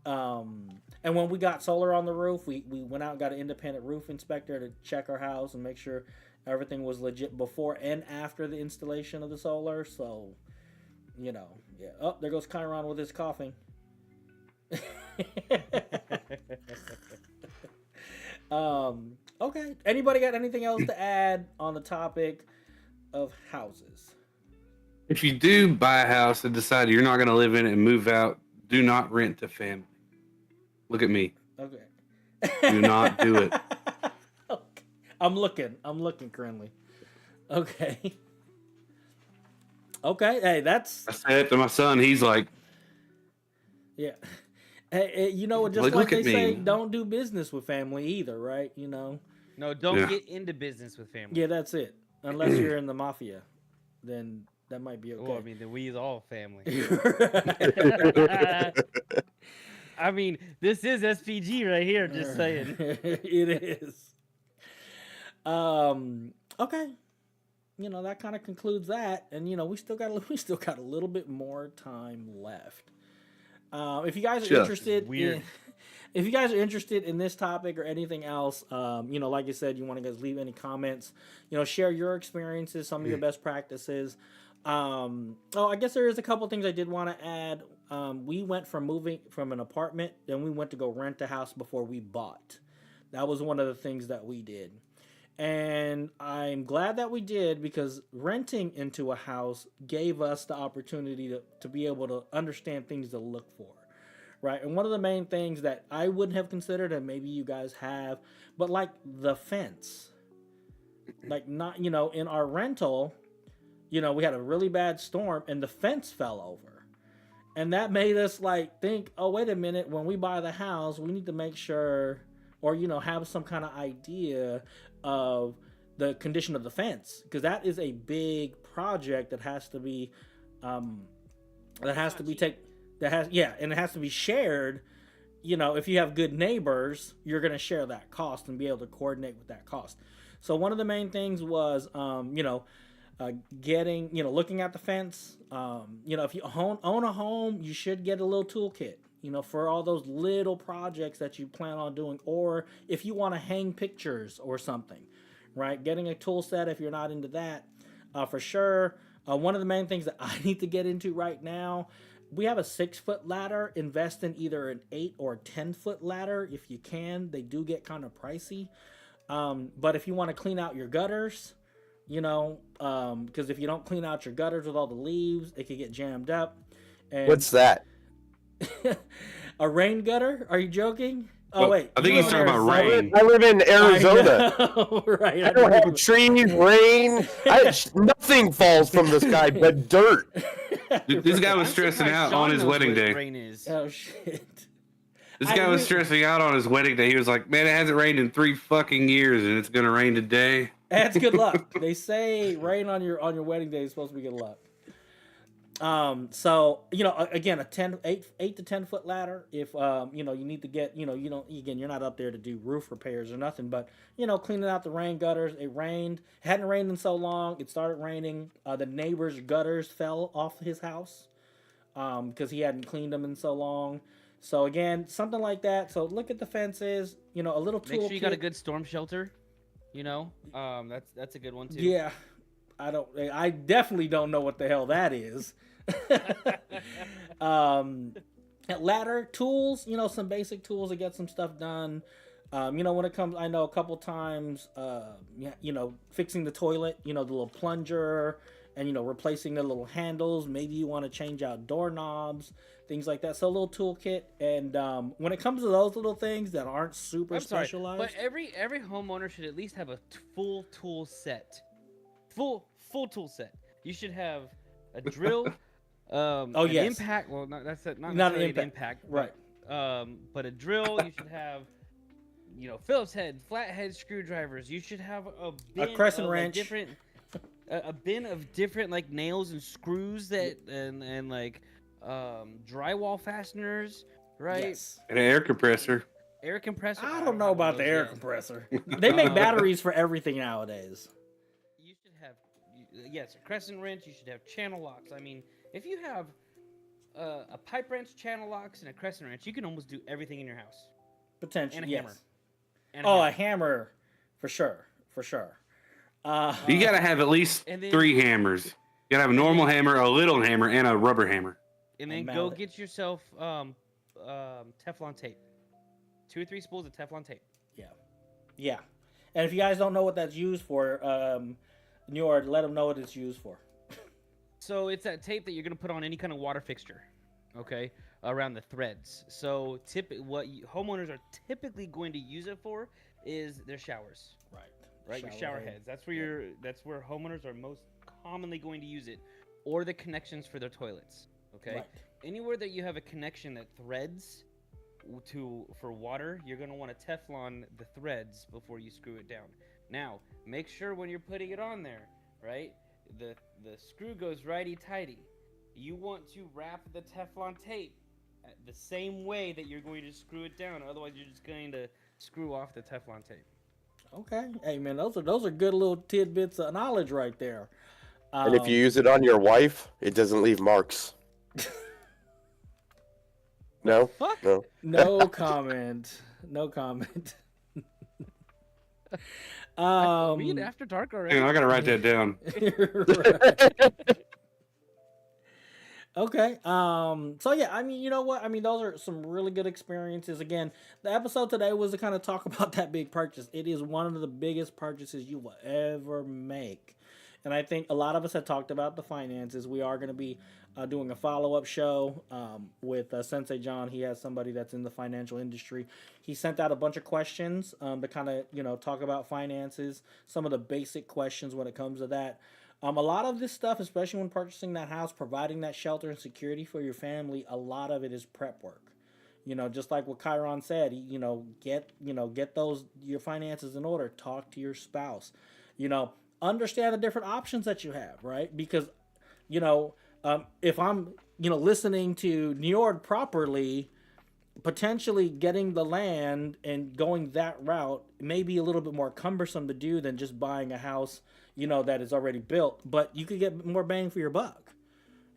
And when we got solar on the roof, we went out and got an independent roof inspector to check our house and make sure everything was legit before and after the installation of the solar. So, yeah. Oh, there goes Chiron with his coughing. Okay. Anybody got anything else to add on the topic of houses? If you do buy a house and decide you're not going to live in it and move out, do not rent to family. Look at me. Okay. Do not do it. Okay. I'm looking, Krinlee. Okay. Okay. Hey, that's. I said it to my son. He's like, yeah. Hey, you know, just like they say, don't do business with family either, right? You know. No, don't get into business with family. Yeah, that's it. Unless you're in the mafia, then that might be okay. Well, I mean, then we is all family. I mean, this is SPG right here. Just saying. It is. Okay. You know, that kind of concludes that, and you know, we still got a little bit more time left. If you guys are interested in this topic or anything else, you know, like I said, you want to guys leave any comments, you know, share your experiences, some of your best practices. I guess there is a couple things I did want to add. We went from moving from an apartment, then we went to go rent a house before we bought. That was one of the things that we did. And I'm glad that we did, because renting into a house gave us the opportunity to be able to understand things to look for, right? And one of the main things that I wouldn't have considered, and maybe you guys have, but like the fence. Like, not, you know, in our rental, you know, we had a really bad storm and the fence fell over. And that made us like think, oh, wait a minute, when we buy the house, we need to make sure, or, you know, have some kind of idea of the condition of the fence, because that is a big project that has to be and it has to be shared. You know, if you have good neighbors, you're going to share that cost and be able to coordinate with that cost. So one of the main things was looking at the fence. You know, if you own a home, you should get a little toolkit, you know, for all those little projects that you plan on doing, or if you want to hang pictures or something, right? Getting a tool set if you're not into that, for sure. One of the main things that I need to get into right now, we have a 6-foot ladder. Invest in either an 8 or 10-foot ladder if you can. They do get kind of pricey. But if you want to clean out your gutters, you know, because if you don't clean out your gutters with all the leaves, it could get jammed up. And What's that? A rain gutter? Are you joking? Oh, wait. I think he's talking about rain. I live in Arizona. Right. I don't have trees, rain. Nothing falls from the sky but dirt. This guy was stressing out on his wedding day. Rain is. Oh, shit. This guy was stressing out on his wedding day. He was like, man, it hasn't rained in 3 fucking years, and it's going to rain today. That's good luck. They say rain on your wedding day is supposed to be good luck. So, you know, again, 8 to 10 foot ladder. If, you know, you need to get, you know, you're not up there to do roof repairs or nothing, but, you know, cleaning out the rain gutters. It rained. It hadn't rained in so long. It started raining. The neighbor's gutters fell off his house, because he hadn't cleaned them in so long. So again, something like that. So look at the fences, you know, a little tool. Make sure you got a good storm shelter. You know, that's a good one too. Yeah, I definitely don't know what the hell that is. Ladder tools, you know, some basic tools to get some stuff done. You know, when it comes, I know a couple times, you know, fixing the toilet, you know, the little plunger, and, you know, replacing the little handles. Maybe you want to change out doorknobs, things like that. So a little toolkit. And when it comes to those little things that aren't super specialized, but every homeowner should at least have a full tool set. Full tool set. You should have a drill. Oh, an yes. impact. Well, not that's not Not an necessarily impact. an impact, Right. but a drill. You should have, Phillips head, flathead screwdrivers. You should have a bin crescent of, wrench. different, a bin of different like nails and screws and like drywall fasteners, right? Yes. And an air compressor. Air compressor. I don't don't know have about the those air yet. compressor. They make Um, batteries for everything nowadays. You should have, yes, a crescent wrench. You should have channel locks. I mean, if you have a pipe wrench, channel locks, and a crescent wrench, you can almost do everything in your house. Potentially, And a yes. hammer. And a Oh, hammer. a hammer, for sure, for sure. You gotta have at least And then- 3 hammers. You gotta have a normal hammer, a little hammer, and a rubber hammer. And A then go mallet. get yourself Teflon tape. 2 or 3 spools of Teflon tape. Yeah. And if you guys don't know what that's used for, Njord, let them know what it's used for. So it's that tape that you're gonna put on any kind of water fixture, okay, around the threads. So homeowners are typically going to use it for is their showers, right? Your shower heads. That's where homeowners are most commonly going to use it, or the connections for their toilets. Okay. Right. Anywhere that you have a connection that threads for water, you're going to want to Teflon the threads before you screw it down. Now, make sure when you're putting it on there, right, the screw goes righty-tighty. You want to wrap the Teflon tape the same way that you're going to screw it down. Otherwise, you're just going to screw off the Teflon tape. Okay. Hey, man, those are good little tidbits of knowledge right there. And if you use it on your wife, it doesn't leave marks. No? Fuck? No. No comment. No comment. We in After Dark already? Hang on, I gotta write that down. Right. Okay. So yeah, I mean, you know what? I mean, those are some really good experiences. Again, the episode today was to kind of talk about that big purchase. It is one of the biggest purchases you will ever make. And I think a lot of us have talked about the finances. We are going to be doing a follow-up show with Sensei Jon. He has somebody that's in the financial industry. He sent out a bunch of questions to kind of, talk about finances, some of the basic questions when it comes to that. A lot of this stuff, especially when purchasing that house, providing that shelter and security for your family, a lot of it is prep work. Just like what Chiron said, get those your finances in order. Talk to your spouse. Understand the different options that you have, right? Because, if I'm, listening to Njord properly, potentially getting the land and going that route may be a little bit more cumbersome to do than just buying a house, that is already built. But you could get more bang for your buck,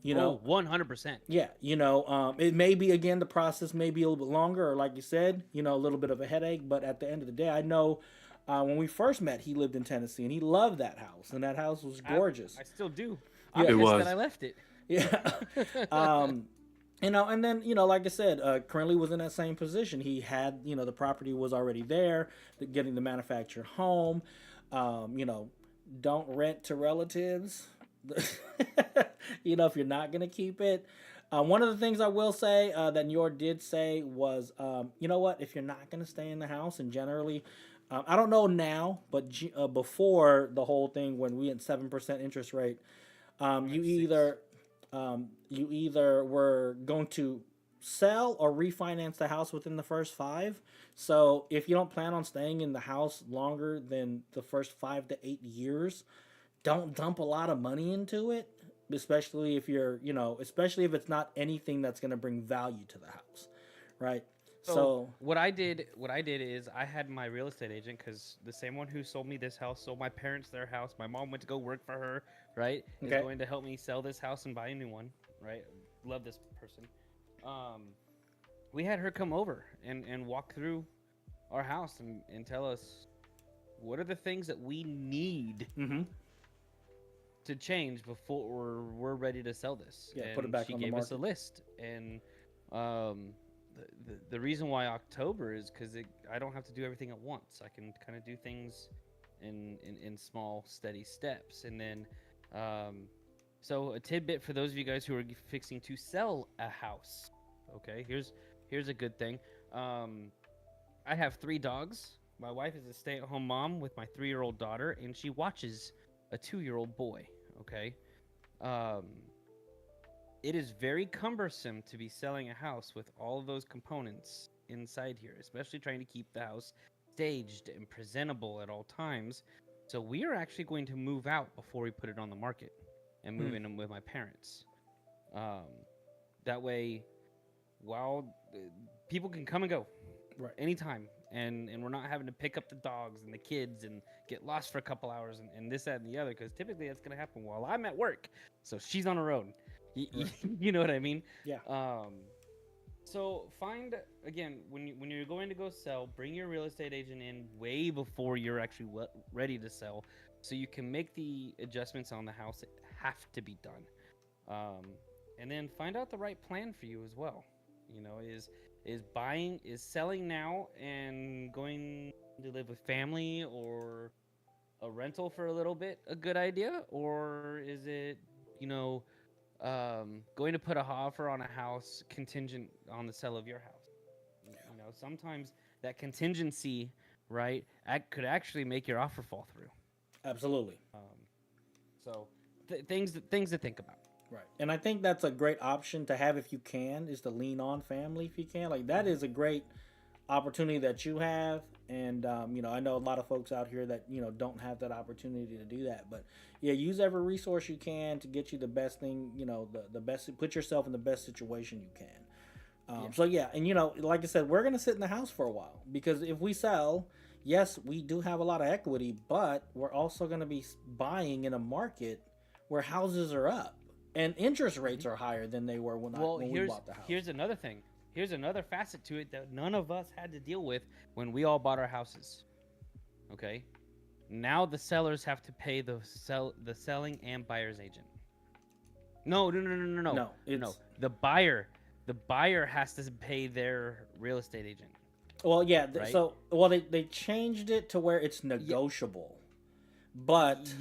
100%. Yeah, it may be, again, the process may be a little bit longer, or like you said, a little bit of a headache. But at the end of the day, I know when we first met, he lived in Tennessee, and he loved that house, and that house was gorgeous. I still do. Yeah. I'm It pissed was. that I left it. Yeah. And then, like I said, Krinlee was in that same position. He had, the property was already there, getting the manufactured home. Don't rent to relatives. If you're not going to keep it. One of the things I will say that Njord did say was, you know what, if you're not going to stay in the house, and generally, I don't know now, but before the whole thing, when we had 7% interest rate, you either were going to sell or refinance the house within the first 5. So if you don't plan on staying in the house longer than the first 5 to 8 years, don't dump a lot of money into it, especially if you're, especially if it's not anything that's going to bring value to the house, right? So what I did is I had my real estate agent, because the same one who sold me this house sold my parents their house. My mom went to go work for her, right? Is Okay. going to help me sell this house and buy a new one, right? Love this person. We had her come over and walk through our house and tell us what are the things that we need mhm. to change before we're ready to sell this. Yeah, and put it back she on the gave us a market. list, and the reason why October is because I don't have to do everything at once. I can kind of do things in small, steady steps. And then, so a tidbit for those of you guys who are fixing to sell a house. Okay, here's a good thing. I have 3 dogs. My wife is a stay-at-home mom with my 3-year-old daughter, and she watches a 2-year-old boy. Okay, it is very cumbersome to be selling a house with all of those components inside here, especially trying to keep the house staged and presentable at all times. So we are actually going to move out before we put it on the market and move in with my parents. That way, while people can come and go anytime, and we're not having to pick up the dogs and the kids and get lost for a couple hours and this, that, and the other, because typically that's going to happen while I'm at work. So she's on her own. You know what I mean? Yeah. So find, again, when you're going to go sell, bring your real estate agent in way before you're actually ready to sell, so you can make the adjustments on the house that have to be done. And then find out the right plan for you as well. You know, is selling now and going to live with family or a rental for a little bit a good idea, or is it, you know, going to put an offer on a house contingent on the sale of your house? You know, sometimes that contingency, right, could actually make your offer fall through. Absolutely. So things to think about. Right. And I think that's a great option to have if you can, is to lean on family if you can. Like, that is a great opportunity that you have. And, you know, I know a lot of folks out here that, you know, don't have that opportunity to do that. But, yeah, use every resource you can to get you the best thing, you know, the best, put yourself in the best situation you can. So, yeah, and, you know, like I said, we're going to sit in the house for a while. Because if we sell, yes, we do have a lot of equity, but we're also going to be buying in a market where houses are up. And interest rates are higher than they were when we bought the house. Here's another thing. Here's another facet to it that none of us had to deal with when we all bought our houses. Okay? Now the sellers have to pay the selling and buyer's agent. No. No. The buyer has to pay their real estate agent. Well, yeah. Right? They changed it to where it's negotiable. But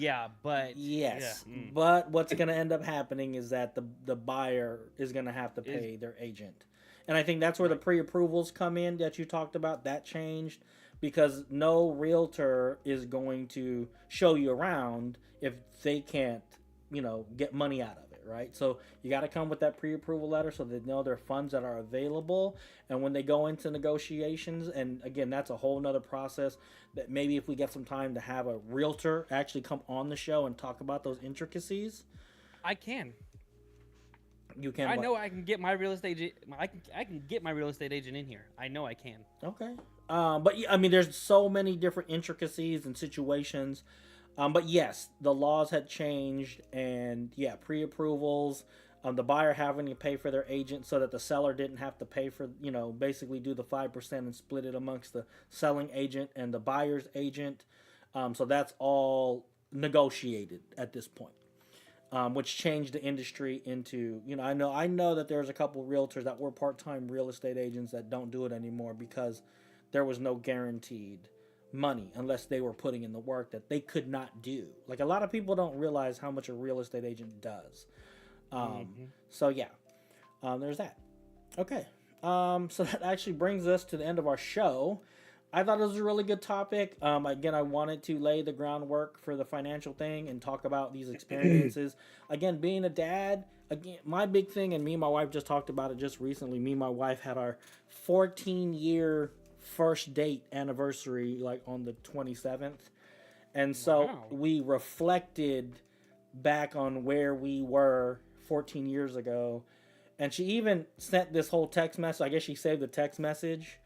but what's going to end up happening is that the buyer is going to have to pay their agent. And I think that's where the pre-approvals come in that you talked about. That changed because no realtor is going to show you around if they can't, you know, get money out of it, right? So you got to come with that pre-approval letter so they know there are funds that are available. And when they go into negotiations, and again, that's a whole nother process that maybe if we get some time to have a realtor actually come on the show and talk about those intricacies. I can. You can. I know I can get my real estate. I can get my real estate agent in here. I know I can. Okay. But I mean, there's so many different intricacies and situations. But yes, the laws had changed, and yeah, pre-approvals, the buyer having to pay for their agent so that the seller didn't have to pay for, you know, basically do the 5% and split it amongst the selling agent and the buyer's agent. So that's all negotiated at this point, which changed the industry into, you know, I know that there's a couple realtors that were part-time real estate agents that don't do it anymore because there was no guaranteed money unless they were putting in the work that they could not do. Like, a lot of people don't realize how much a real estate agent does. So yeah, there's that. Okay. So that actually brings us to the end of our show. I thought it was a really good topic. Again, I wanted to lay the groundwork for the financial thing and talk about these experiences. Again, being a dad, again, my big thing, and me and my wife just talked about it just recently. Me and my wife had our 14-year first date anniversary, like on the 27th. And so we reflected back on where we were 14 years ago. And she even sent this whole text message. I guess she saved the text message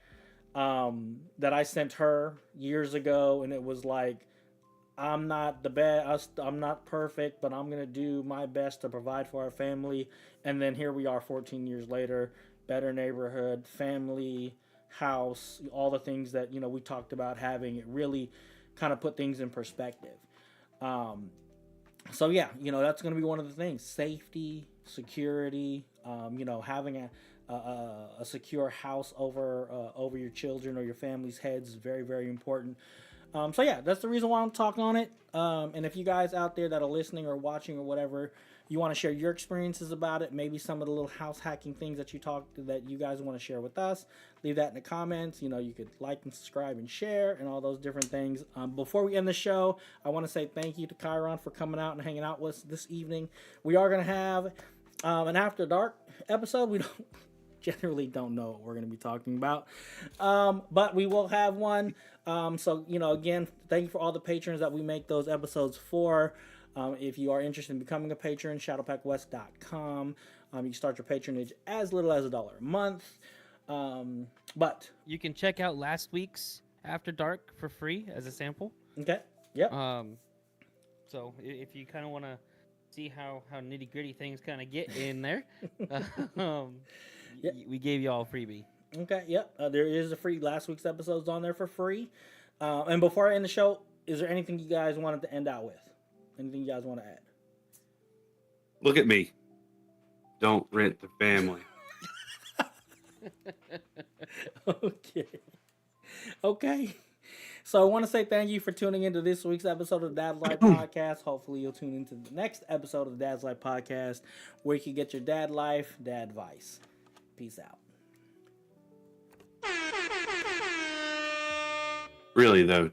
that I sent her years ago. And it was like, I'm not the best, I'm not perfect, but I'm going to do my best to provide for our family. And then here we are 14 years later, better neighborhood, family, house, all the things that, you know, we talked about having. It really kind of put things in perspective. So yeah, you know, that's going to be one of the things: safety, security, you know, having a secure house over your children or your family's heads is very, very important. So yeah, that's the reason why I'm talking on it. And if you guys out there that are listening or watching or whatever, you want to share your experiences about it, maybe some of the little house hacking things that you guys want to share with us, leave that in the comments. You know, you could like and subscribe and share and all those different things. Before we end the show, I want to say thank you to Chiron for coming out and hanging out with us this evening. We are going to have an After Dark episode. We generally don't know what we're going to be talking about, but we will have one. So, you know, again, thank you for all the patrons that we make those episodes for. If you are interested in becoming a patron, shadowpackwest.com. You can start your patronage as little as $1 a month. But you can check out last week's After Dark for free as a sample. Okay. Yep. So if you kind of want to see how nitty gritty things kind of get in there, Yep. we gave you all a freebie. Okay. Yep. There is a free last week's episodes on there for free. And before I end the show, is there anything you guys wanted to end out with? Anything you guys want to add? Look at me. Don't rent the family. Okay. So I want to say thank you for tuning into this week's episode of the Dad's Life Podcast. Hopefully you'll tune into the next episode of the Dad's Life Podcast, where you can get your dad life, dad advice. Peace out. Really, though,